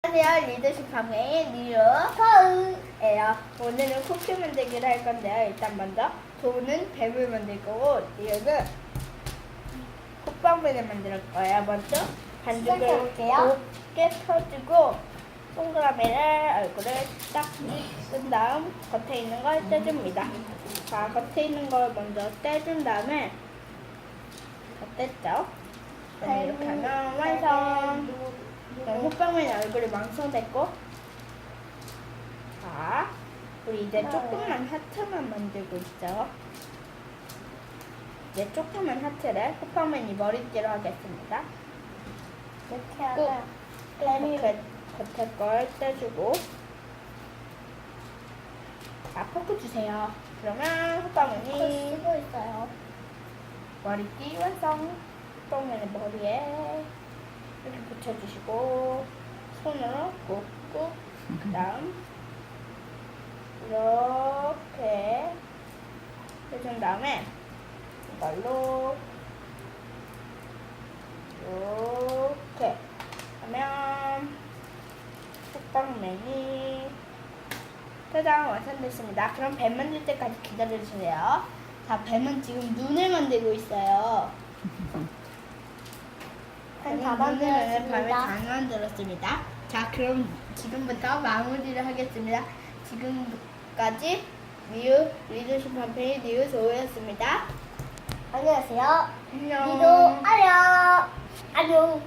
안녕하세요. 리더십 방의 리우 서우예요. 오늘은 쿠키 만들기를 할 건데요. 일단 먼저 도우는 뱀을 만들 거고 리우는 호빵맨을 만들 거예요. 먼저 반죽을 시작해볼게요. 곱게 펴주고 동그라미를 얼굴을 딱 뜬 다음 겉에 있는 걸 떼줍니다. 자, 겉에 있는 걸 먼저 떼준 다음에 뗐죠? 이렇게 하면 완성! 호빵맨 얼굴이 완성됐고, 자, 우리 이제 조그만 하트만 만들고 있죠. 이제 조그만 하트를 호빵맨이 머리띠로 하겠습니다. 이렇게 하면 뱀이 겉에 걸 떼주고, 자, 포크 주세요. 그러면 호빵맨이 쓰고 있어요. 머리띠 완성! 호빵맨의 머리에 이렇게 붙여주시고 손으로 꾹꾹 그 다음 이렇게 해준 다음에 이걸로 이렇게 하면 호빵맨이 짜잔 완성됐습니다. 그럼 뱀 만들 때까지 기다려주세요. 자, 뱀은 지금 눈을 만들고 있어요. 뱀다 밤을 만들었습니다. 잘 만들었습니다. 자, 그럼 지금부터 마무리를 하겠습니다. 지금까지 리더십 판페이 리우 소우였습니다. 안녕하세요. 안녕. 리도 안녕. 안녕.